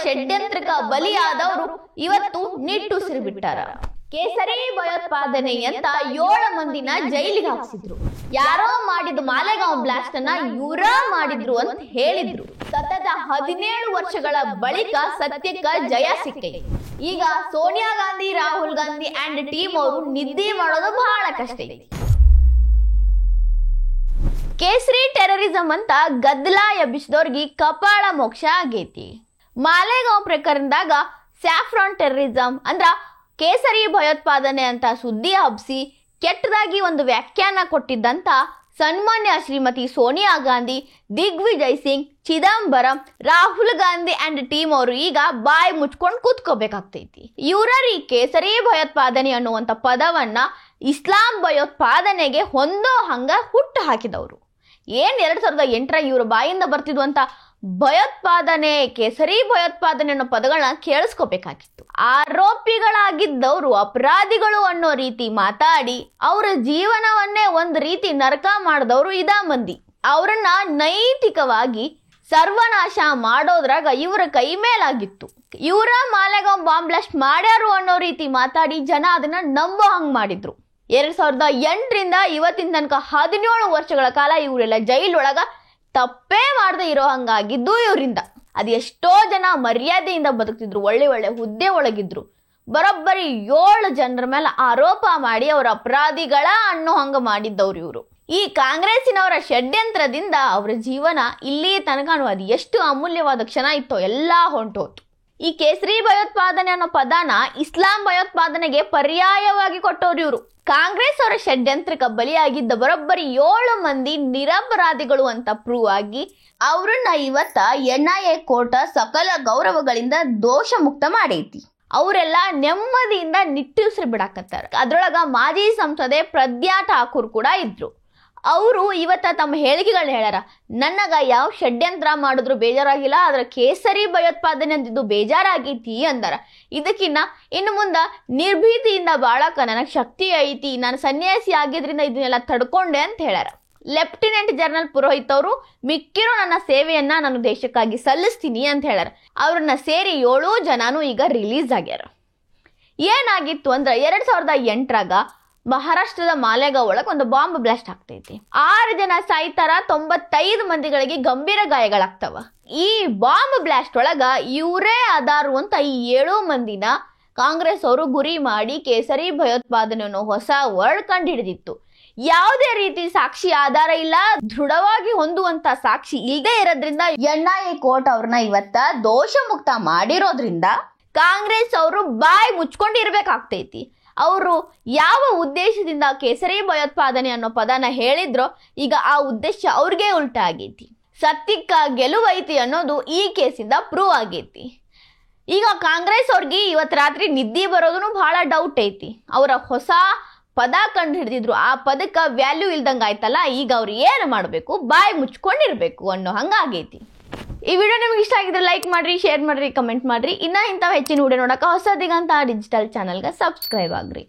ಷಡ್ಯಂತ್ರಕ ಬಲಿಯಾದವರು ಇವತ್ತು ನಿಟ್ಟುಸಿರು ಬಿಟ್ಟಾರ. ಕೇಸರಿ ಭಯೋತ್ಪಾದನೆ ಅಂತ 7 ಮಂದಿನ ಜೈಲಿಗೆ ಹಾಕಿಸಿದ್ರು. ಯಾರೋ ಮಾಡಿದ ಮಾಲೆಗಾಂವ್ ಬ್ಲಾಸ್ಟ್ ಅನ್ನ ಇವರ ಮಾಡಿದ್ರು ಅಂತ ಹೇಳಿದ್ರು. ಸತತ 17 ವರ್ಷಗಳ ಬಳಿಕ ಸತ್ಯಕ್ಕ ಜಯ ಸಿಕ್ಕೈತಿ. ಈಗ ಸೋನಿಯಾ ಗಾಂಧಿ, ರಾಹುಲ್ ಗಾಂಧಿ ಅಂಡ್ ಟೀಮ್ ಅವರು ನಿದ್ದೆ ಮಾಡೋದು ಬಹಳ ಕಷ್ಟ ಐತಿ. ಕೇಸರಿ ಟೆರರಿಸಂ ಅಂತ ಗದ್ದಲ ಎಬ್ಬಿಸಿದವ್ರಿಗೆ ಕಪಾಳ ಮೋಕ್ಷ ಆಗೈತಿ. ಮಾಲೆಗಾಂವ್ ಪ್ರಕರಣದಾಗ ಸ್ಯಾಫ್ರಾನ್ ಟೆರರಿಸಂ ಅಂದ್ರ ಕೇಸರಿ ಭಯೋತ್ಪಾದನೆ ಅಂತ ಸುದ್ದಿ ಹಬ್ಬಿಸಿ ಕೆಟ್ಟದಾಗಿ ಒಂದು ವ್ಯಾಖ್ಯಾನ ಕೊಟ್ಟಿದ್ದಂತ ಸನ್ಮಾನ್ಯ ಶ್ರೀಮತಿ ಸೋನಿಯಾ ಗಾಂಧಿ, ದಿಗ್ವಿಜಯ್ ಸಿಂಗ್, ಚಿದಂಬರಂ, ರಾಹುಲ್ ಗಾಂಧಿ ಅಂಡ್ ಟೀಮ್ ಅವರು ಈಗ ಬಾಯಿ ಮುಚ್ಕೊಂಡು ಕೂತ್ಕೋಬೇಕಾಗ್ತೈತಿ. ಇವರೀ ಕೇಸರಿ ಭಯೋತ್ಪಾದನೆ ಅನ್ನುವಂಥ ಪದವನ್ನ ಇಸ್ಲಾಂ ಭಯೋತ್ಪಾದನೆಗೆ ಹೊಂದೋ ಹಂಗ ಹುಟ್ಟು ಹಾಕಿದವರು. 2008 ಇವ್ರ ಬಾಯಿಂದ ಬರ್ತಿದ್ವಂತ ಭಯೋತ್ಪಾದನೆ, ಕೇಸರಿ ಭಯೋತ್ಪಾದನೆ ಅನ್ನೋ ಪದಗಳನ್ನ ಕೇಳಿಸ್ಕೋಬೇಕಾಗಿತ್ತು. ಆರೋಪಿಗಳಾಗಿದ್ದವರು ಅಪರಾಧಿಗಳು ಅನ್ನೋ ರೀತಿ ಮಾತಾಡಿ ಅವರ ಜೀವನವನ್ನೇ ಒಂದು ರೀತಿ ನರಕ ಮಾಡಿದವರು ಇದ ಮಂದಿ. ಅವರನ್ನ ನೈತಿಕವಾಗಿ ಸರ್ವನಾಶ ಮಾಡೋದ್ರಾಗ ಇವರ ಕೈ ಮೇಲಾಗಿತ್ತು. ಇವರ ಮಾಲೆಗಾಂವ್ ಬಾಂಬ್ ಬ್ಲಾಸ್ಟ್ ಮಾಡ್ಯಾರು ಅನ್ನೋ ರೀತಿ ಮಾತಾಡಿ ಜನ ಅದನ್ನ ನಂಬೋ ಹಂಗ್ ಮಾಡಿದ್ರು. 2008ರಿಂದ ಇವತ್ತಿನ ತನಕ 17 ವರ್ಷಗಳ ಕಾಲ ಇವರೆಲ್ಲ ಜೈಲೊಳಗ ತಪ್ಪೇ ಮಾಡದೆ ಇರೋ ಹಂಗಾಗಿದ್ದು ಇವರಿಂದ. ಅದು ಎಷ್ಟೋ ಜನ ಮರ್ಯಾದೆಯಿಂದ ಬದುಕ್ತಿದ್ರು, ಒಳ್ಳೆ ಒಳ್ಳೆ ಹುದ್ದೆ ಒಳಗಿದ್ರು. ಬರೋಬ್ಬರಿ 7 ಜನರ ಮೇಲೆ ಆರೋಪ ಮಾಡಿ ಅವರ ಅಪರಾಧಿಗಳ ಅನ್ನೋ ಹಂಗ ಮಾಡಿದ್ದವ್ರು ಇವರು. ಈ ಕಾಂಗ್ರೆಸ್ಸಿನವರ ಷಡ್ಯಂತ್ರದಿಂದ ಅವರ ಜೀವನ ಇಲ್ಲಿ ತನಕ ಅದು ಎಷ್ಟು ಅಮೂಲ್ಯವಾದ ಕ್ಷಣ ಇತ್ತೋ ಎಲ್ಲ ಹೊಂಟೋತು. ಈ ಕೇಸರಿ ಭಯೋತ್ಪಾದನೆ ಅನ್ನೋ ಪದಾನ ಇಸ್ಲಾಂ ಭಯೋತ್ಪಾದನೆಗೆ ಪರ್ಯಾಯವಾಗಿ ಕೊಟ್ಟವ್ರು ಇವರು. ಕಾಂಗ್ರೆಸ್ ಅವರ ಷಡ್ಯಂತ್ರಕ್ಕೆ ಬಲಿಯಾಗಿದ್ದ ಬರೋಬ್ಬರಿ 7 ಮಂದಿ ನಿರಪರಾಧಿಗಳು ಅಂತ ಪ್ರೂವ್ ಆಗಿ ಅವ್ರನ್ನ ಇವತ್ತ NIA ಕೋರ್ಟ್ ಸಕಲ ಗೌರವಗಳಿಂದ ದೋಷ ಮುಕ್ತ ಮಾಡೈತಿ. ಅವರೆಲ್ಲ ನೆಮ್ಮದಿಯಿಂದ ನಿಟ್ಟುಸಿರು ಬಿಡಾಕತ್ತಾರ. ಅದ್ರೊಳಗ ಮಾಜಿ ಸಂಸದೆ ಪ್ರಜ್ಞಾ ಠಾಕೂರ್ ಕೂಡ ಇದ್ರು. ಅವರು ಇವತ್ತ ತಮ್ಮ ಹೇಳಿಕೆಗಳನ್ನ ಹೇಳ್ಯಾರ, ನನಗ ಯಾವ ಷಡ್ಯಂತ್ರ ಮಾಡಿದ್ರು ಬೇಜಾರಾಗಿಲ್ಲ, ಆದ್ರೆ ಕೇಸರಿ ಭಯೋತ್ಪಾದನೆ ಅಂತಿದ್ದು ಬೇಜಾರಾಗೈತಿ ಅಂದಾರ. ಇದಕ್ಕಿನ್ನ ಇನ್ನು ಮುಂದ ನಿರ್ಭೀತಿಯಿಂದ ಬಾಳಕ ನನಗೆ ಶಕ್ತಿ ಐತಿ, ನಾನು ಸನ್ಯಾಸಿ ಆಗಿದ್ರಿಂದ ಇದನ್ನೆಲ್ಲ ತಡ್ಕೊಂಡೆ ಅಂತ ಹೇಳ್ಯಾರ. ಲೆಫ್ಟಿನೆಂಟ್ ಜನರಲ್ ಪುರೋಹಿತ್ ಅವರು ಮಿಕ್ಕಿರೋ ನನ್ನ ಸೇವೆಯನ್ನ ನಾನು ದೇಶಕ್ಕಾಗಿ ಸಲ್ಲಿಸ್ತೀನಿ ಅಂತ ಹೇಳ್ಯಾರ. ಅವ್ರನ್ನ ಸೇರಿ 7 ಜನನು ಈಗ ರಿಲೀಸ್ ಆಗ್ಯಾರ. ಏನಾಗಿತ್ತು ಅಂದ್ರೆ 2008ರಾಗ ಮಹಾರಾಷ್ಟ್ರದ ಮಾಲೆಗಾಂವ್ ಒಳಗೆ ಒಂದು ಬಾಂಬ್ ಬ್ಲಾಸ್ಟ್ ಆಗ್ತೈತಿ. 6 ಜನ ಸಾಯ್ತಾರ, 95 ಮಂದಿಗಳಿಗೆ ಗಂಭೀರ ಗಾಯಗಳಾಗ್ತವ. ಈ ಬಾಂಬ್ ಬ್ಲಾಸ್ಟ್ ಒಳಗ ಇವರೇ ಅದಾರು ಅಂತ ಈ 7 ಮಂದಿನ ಕಾಂಗ್ರೆಸ್ ಅವರು ಗುರಿ ಮಾಡಿ ಕೇಸರಿ ಭಯೋತ್ಪಾದನೆ ಅನ್ನೋ ಹೊಸ ವರ್ಡ್ ಕಂಡು ಹಿಡಿದಿತ್ತು. ಯಾವುದೇ ರೀತಿ ಸಾಕ್ಷಿ ಆಧಾರ ಇಲ್ಲ, ದೃಢವಾಗಿ ಹೊಂದುವಂತ ಸಾಕ್ಷಿ ಇಲ್ಲದೆ ಇರೋದ್ರಿಂದ NIA ಕೋರ್ಟ್ ಅವ್ರನ್ನ ಇವತ್ತ ದೋಷ ಮುಕ್ತ ಮಾಡಿರೋದ್ರಿಂದ ಕಾಂಗ್ರೆಸ್ ಅವರು ಬಾಯಿ ಮುಚ್ಕೊಂಡಿರ್ಬೇಕಾಗ್ತೈತಿ. ಅವರು ಯಾವ ಉದ್ದೇಶದಿಂದ ಕೇಸರಿ ಭಯೋತ್ಪಾದನೆ ಅನ್ನೋ ಪದನ ಹೇಳಿದ್ರೋ ಈಗ ಆ ಉದ್ದೇಶ ಅವ್ರಿಗೆ ಉಲ್ಟಾ ಆಗೈತಿ. ಸತ್ಯಕ್ಕ ಗೆಲುವೈತಿ ಅನ್ನೋದು ಈ ಕೇಸಿಂದ ಪ್ರೂವ್ ಆಗೈತಿ. ಈಗ ಕಾಂಗ್ರೆಸ್ ಅವ್ರಿಗೆ ಇವತ್ತು ರಾತ್ರಿ ನಿದ್ದೆ ಬರೋದನ್ನು ಬಹಳ ಡೌಟ್ ಐತಿ. ಅವರ ಹೊಸ ಪದ ಕಂಡು ಹಿಡಿದಿದ್ರು, ಆ ಪದಕ್ಕೆ ವ್ಯಾಲ್ಯೂ ಇಲ್ದಂಗೆ ಆಯ್ತಲ್ಲ, ಈಗ ಅವ್ರು ಏನು ಮಾಡಬೇಕು, ಬಾಯಿ ಮುಚ್ಕೊಂಡಿರ್ಬೇಕು ಅನ್ನೋ ಹಂಗಾಗೈತಿ. ಈ ವಿಡಿಯೋ ನಿಮ್ಗೆ ಇಷ್ಟ ಆಗಿದ್ರೆ ಲೈಕ್ ಮಾಡ್ರಿ, ಶೇರ್ ಮಾಡ್ರಿ, ಕಮೆಂಟ್ ಮಾಡ್ರಿ. ಇನ್ನ ಇಂಥ ಹೆಚ್ಚಿನ ವಿಡಿಯೋ ನೋಡಕ್ಕೆ ಹೊಸ ದಿಗಂತ ಡಿಜಿಟಲ್ ಚಾನಲ್ಗೆ ಸಬ್ಸ್ಕ್ರೈಬ್ ಆಗ್ರಿ.